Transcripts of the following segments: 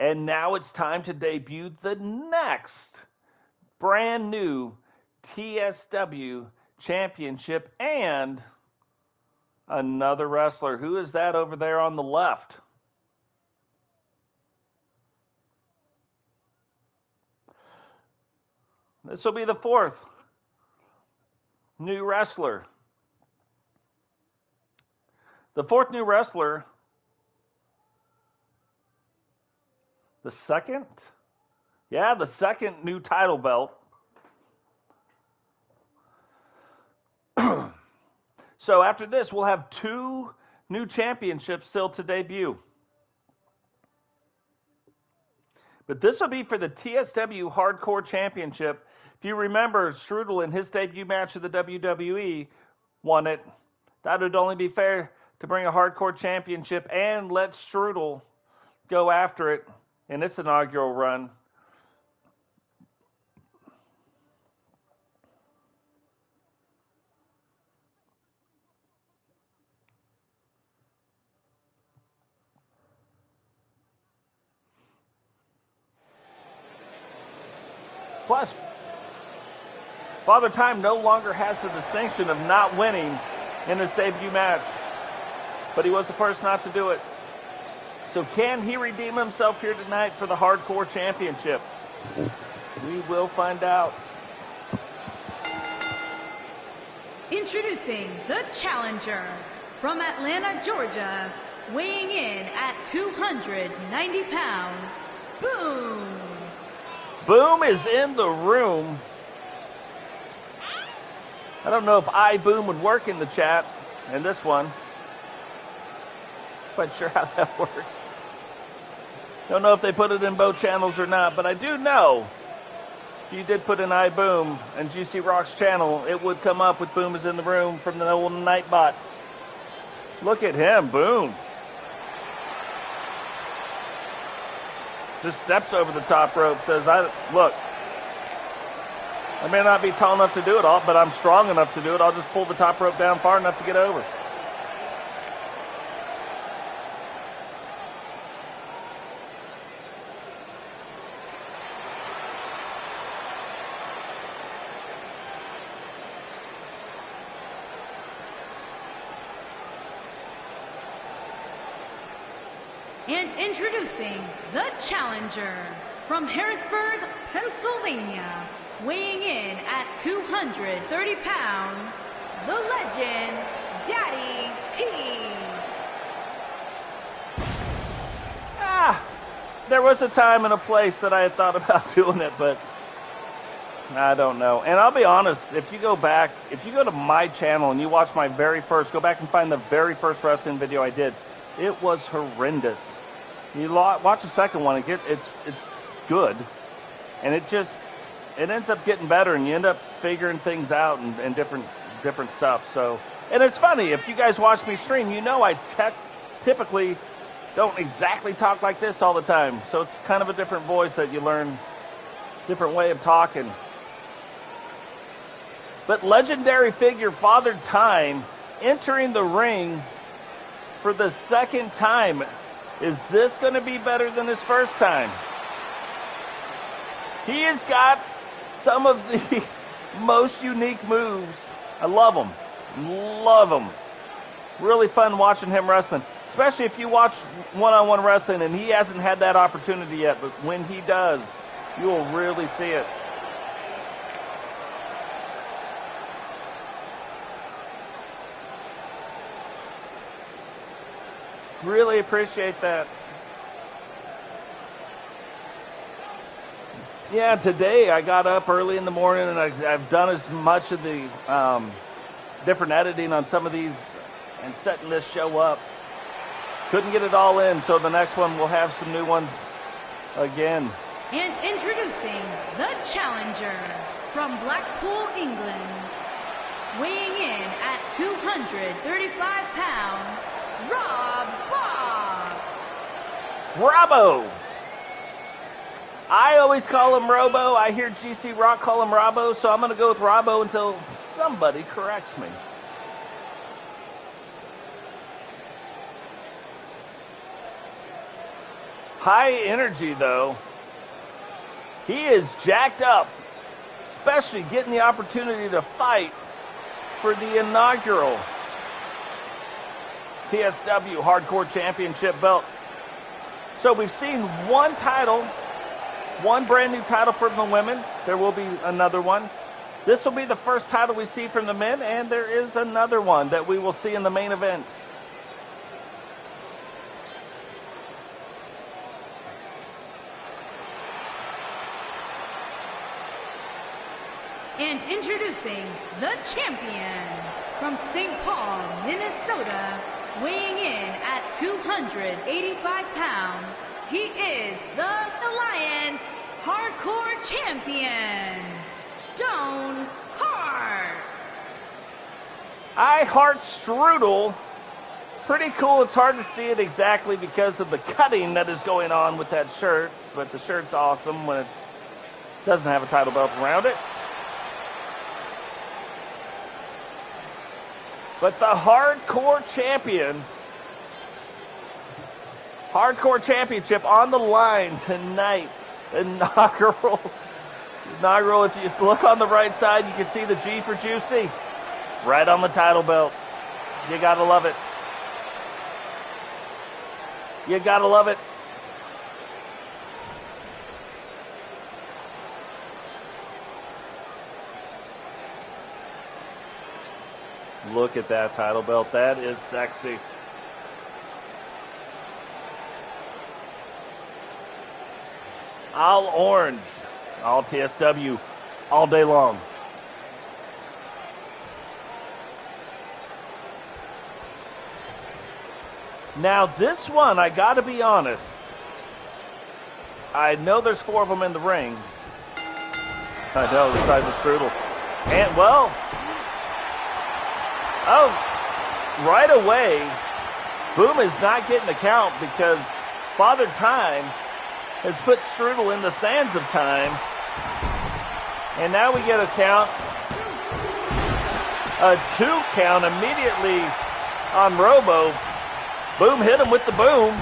And now it's time to debut the next brand new TSW championship and another wrestler. Who is that over there on the left? This will be the fourth new wrestler. The fourth new wrestler. The second? Yeah, the second new title belt. So after this, we'll have two new championships still to debut. But this will be for the TSW Hardcore Championship. If you remember, Strudel in his debut match of the WWE won it. That would only be fair to bring a Hardcore Championship and let Strudel go after it in its inaugural run. Plus, Father Time no longer has the distinction of not winning in his debut match, but he was the first not to do it. So can he redeem himself here tonight for the Hardcore Championship? We will find out. Introducing the challenger from Atlanta, Georgia, weighing in at 290 pounds, Boom! Boom is in the room. I don't know if Boom would work in the chat in this one. Quite sure how that works. Don't know if they put it in both channels or not, but I do know if you did put in Boom and GC Rock's channel, it would come up with Boom is in the room from the old Nightbot. Look at him, Boom. Just steps over the top rope, says, look, I may not be tall enough to do it all, but I'm strong enough to do it. I'll just pull the top rope down far enough to get over. And introducing the challenger from Harrisburg, Pennsylvania, weighing in at 230 pounds, the legend, Daddy T. There was a time and a place that I had thought about doing it, but I don't know. And I'll be honest, if you go to my channel and you watch my go back and find the very first wrestling video I did, it was horrendous. You watch the second one, it's good, and it ends up getting better, and you end up figuring things out and different stuff. So, and it's funny, if you guys watch me stream, you know I typically don't exactly talk like this all the time. So it's kind of a different voice that you learn, different way of talking. But legendary figure Father Time entering the ring for the second time. Is this going to be better than his first time? He has got some of the most unique moves. I love them. Love them. Really fun watching him wrestling. Especially if you watch one-on-one wrestling and he hasn't had that opportunity yet. But when he does, you will really see it. Really appreciate that. Yeah, today I got up early in the morning and I've done as much of the different editing on some of these and setting this show up. Couldn't get it all in, so the next one we'll have some new ones again. And introducing the challenger from Blackpool, England, weighing in at 235 pounds, Robbo. I always call him Robbo. I hear GC Rock call him Robbo, so I'm going to go with Robbo until somebody corrects me. High energy, though. He is jacked up, especially getting the opportunity to fight for the inaugural TSW Hardcore Championship belt. So we've seen one title, one brand new title from the women. There will be another one. This will be the first title we see from the men, and there is another one that we will see in the main event. And introducing the champion from St. Paul, Minnesota, weighing in at 285 pounds, he is the Alliance Hardcore Champion, Stone Heart. I heart Strudel. Pretty cool. It's hard to see it exactly because of the cutting that is going on with that shirt, but the shirt's awesome when it doesn't have a title belt around it. But the Hardcore Champion, Hardcore Championship on the line tonight. Inaugural. If you just look on the right side, you can see the G for Juicy. Right on the title belt. You gotta love it. You gotta love it. Look at that title belt. That is sexy. All orange. All TSW. All day long. Now this one, I gotta be honest. I know there's 4 of them in the ring. I know, the size of Strudel. And, well... Oh, right away, Boom is not getting a count because Father Time has put Strudel in the sands of time. And now we get a count. A 2 count immediately on Robbo. Boom hit him with the boom.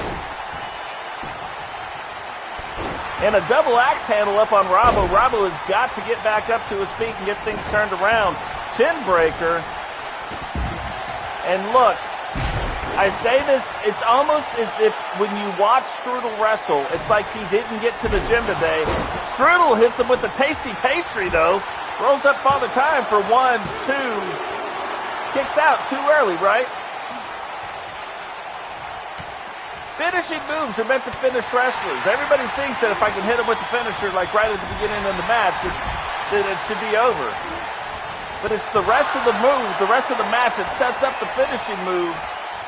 And a double axe handle up on Robbo. Robbo has got to get back up to his feet and get things turned around. Chin breaker. And look, I say this, it's almost as if when you watch Strudel wrestle, it's like he didn't get to the gym today. Strudel hits him with the tasty pastry, though. Rolls up Father Time for 1, 2. Kicks out too early, right? Finishing moves are meant to finish wrestlers. Everybody thinks that if I can hit him with the finisher, like right at the beginning of the match, that it should be over. But it's the rest of the move, the rest of the match that sets up the finishing move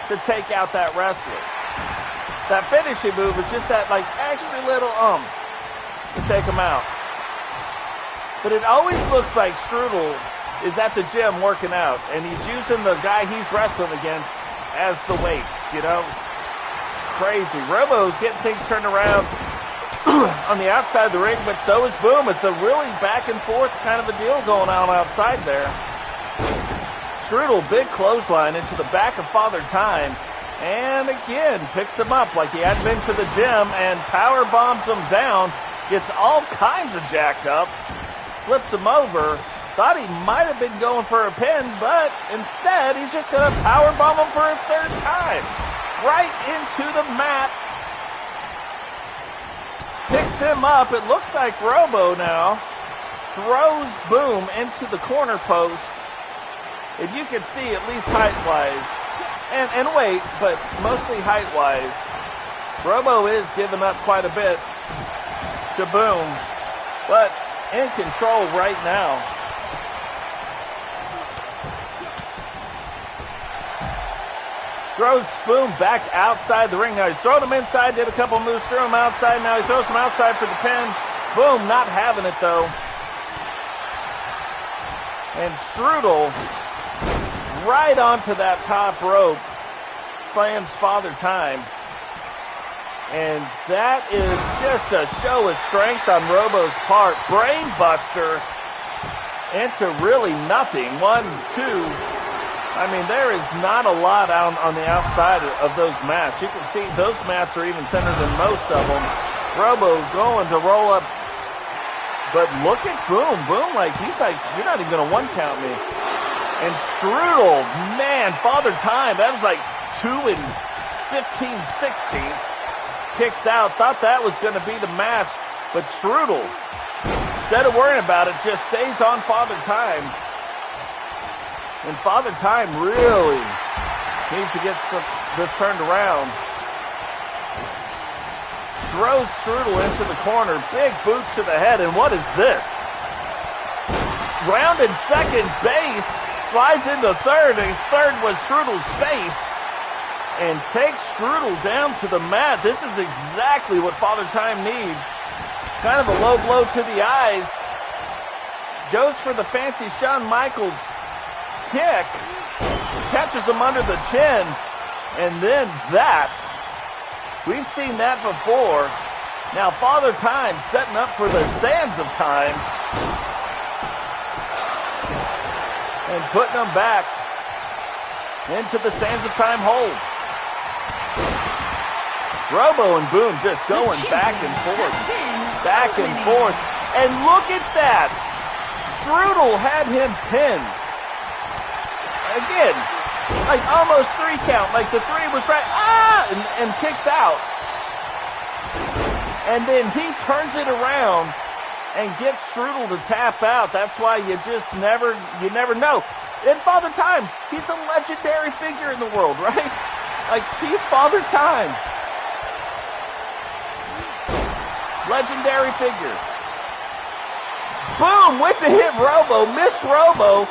to take out that wrestler. That finishing move is just that like extra little to take him out. But it always looks like Strudel is at the gym working out, and he's using the guy he's wrestling against as the weights, you know? Crazy. Robbo's getting things turned around on the outside of the ring, but so is Boom. It's a really back and forth kind of a deal going on outside there. Strudel, big clothesline into the back of Father Time, and again picks him up like he hadn't been to the gym and power bombs him down. Gets all kinds of jacked up, flips him over. Thought he might have been going for a pin, but instead he's just going to power bomb him for a 3rd time. Right into the mat. Picks him up. It looks like Robbo now throws Boom into the corner post. And you can see, at least height-wise, and weight, but mostly height-wise, Robbo is giving up quite a bit to Boom, but in control right now. Throws Boom back outside the ring. Now he's throwing him inside, did a couple moves, threw him outside. Now he throws him outside for the pin. Boom, not having it though. And Strudel, right onto that top rope, slams Father Time. And that is just a show of strength on Robbo's part. Brain buster into really nothing. 1, 2. I mean, there is not a lot out on the outside of those mats. You can see those mats are even thinner than most of them. Robbo going to roll up. But look at Boom. Boom, like, he's like, you're not even going to one count me. And Strudel, man, Father Time, that was like 2 and 15/16. Kicks out. Thought that was going to be the match. But Strudel, instead of worrying about it, just stays on Father Time. And Father Time really needs to get this turned around. Throws Strudel into the corner. Big boots to the head. And what is this? Rounded second base. Slides into third. And third was Strudel's face. And takes Strudel down to the mat. This is exactly what Father Time needs. Kind of a low blow to the eyes. Goes for the fancy Shawn Michaels kick, catches him under the chin, and then that. We've seen that before. Now Father Time setting up for the Sands of Time and putting them back into the Sands of Time hold. Robbo and Boom just going back and forth, back and forth. And look at that. Strudel had him pinned. Again, like almost 3 count, like the 3 was right, and kicks out. And then he turns it around and gets Strudel to tap out. That's why you never know. And Father Time, he's a legendary figure in the world, right? Like, he's Father Time. Legendary figure. Boom, went to hit Robbo, missed Robbo.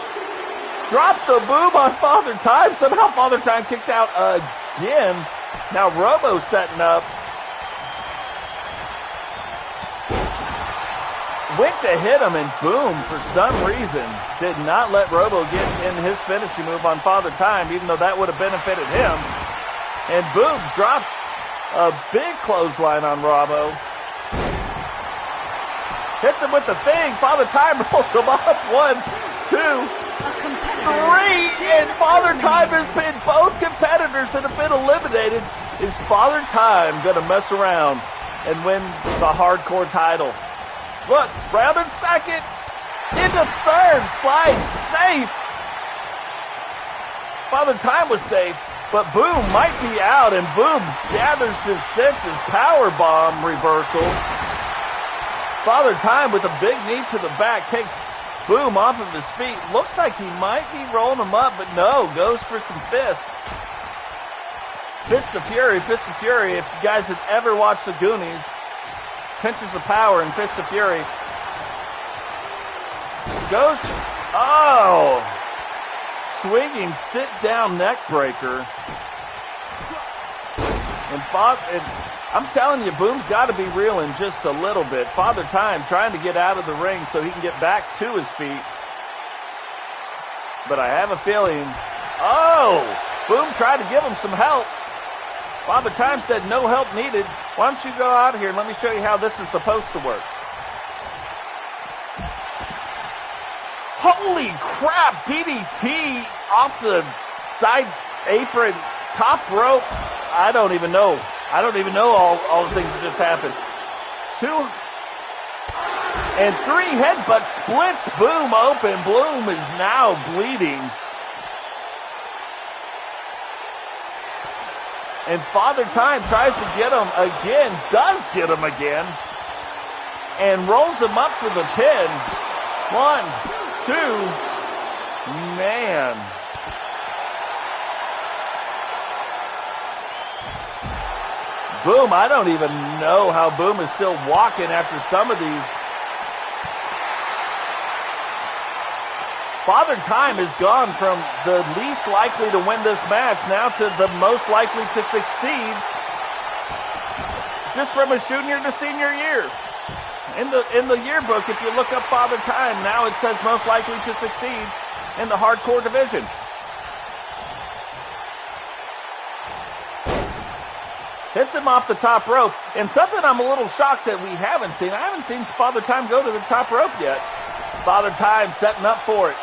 Dropped the boom on Father Time. Somehow Father Time kicked out again. Now Robbo setting up. Went to hit him, and Boom, for some reason, did not let Robbo get in his finishing move on Father Time, even though that would have benefited him. And Boom drops a big clothesline on Robbo. Hits him with the thing. Father Time rolls him up. 1, 2, 3, and Father Time has pinned both competitors that have been eliminated. Is Father Time going to mess around and win the hardcore title? Look, rounded second, into third, slide safe. Father Time was safe, but Boom might be out, and Boom gathers his senses. Power bomb reversal. Father Time with a big knee to the back takes Boom off of his feet. Looks like he might be rolling him up, but no, goes for some fists. Fists of Fury, Fists of Fury. If you guys have ever watched the Goonies, Pinches of Power and Fists of Fury. Goes, swinging sit-down neck breaker. And I'm telling you, Boom's got to be reeling just a little bit. Father Time trying to get out of the ring so he can get back to his feet. But I have a feeling, Boom tried to give him some help. Father Time said no help needed. Why don't you go out here and let me show you how this is supposed to work. Holy crap, DDT off the side apron, top rope. I don't even know all the things that just happened. 2 and 3 headbutt splits Boom open. Boom is now bleeding. And Father Time tries to get him again, does get him again, and rolls him up for the pin. 1, 2, man. Boom, I don't even know how Boom is still walking after some of these. Father Time has gone from the least likely to win this match now to the most likely to succeed just from his junior to senior year. In the yearbook, if you look up Father Time, now it says most likely to succeed in the hardcore division. Hits him off the top rope. And something I'm a little shocked that we haven't seen. I haven't seen Father Time go to the top rope yet. Father Time setting up for it.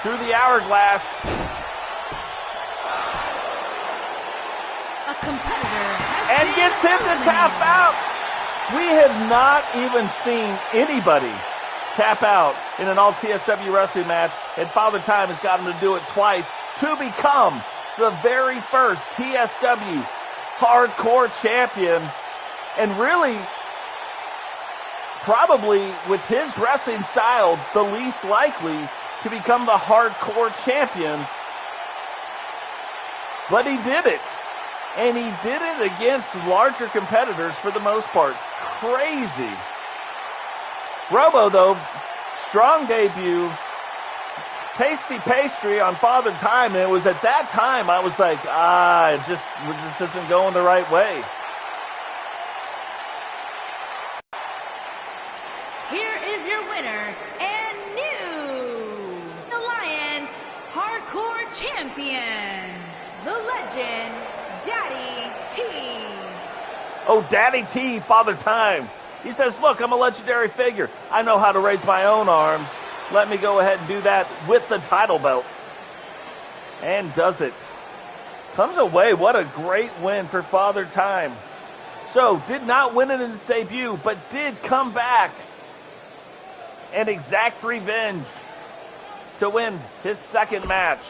Through the hourglass. competitor has and been gets him to tap eliminated. out. We have not even seen anybody tap out in an all TSW wrestling match, and Father Time has got him to do it twice to become the very first TSW hardcore champion, and really, probably with his wrestling style, the least likely to become the hardcore champion. But he did it. And he did it against larger competitors for the most part. Crazy. Robbo, though, strong debut. Tasty pastry on Father Time. And it was at that time I was like, it just isn't going the right way. Here is your winner and new Alliance Hardcore Champion, the legend, Daddy T. Oh, Daddy T, Father Time. He says, look, I'm a legendary figure. I know how to raise my own arms. Let me go ahead and do that with the title belt. And does it. Comes away. What a great win for Father Time. So, did not win it in his debut, but did come back and exact revenge to win his second match.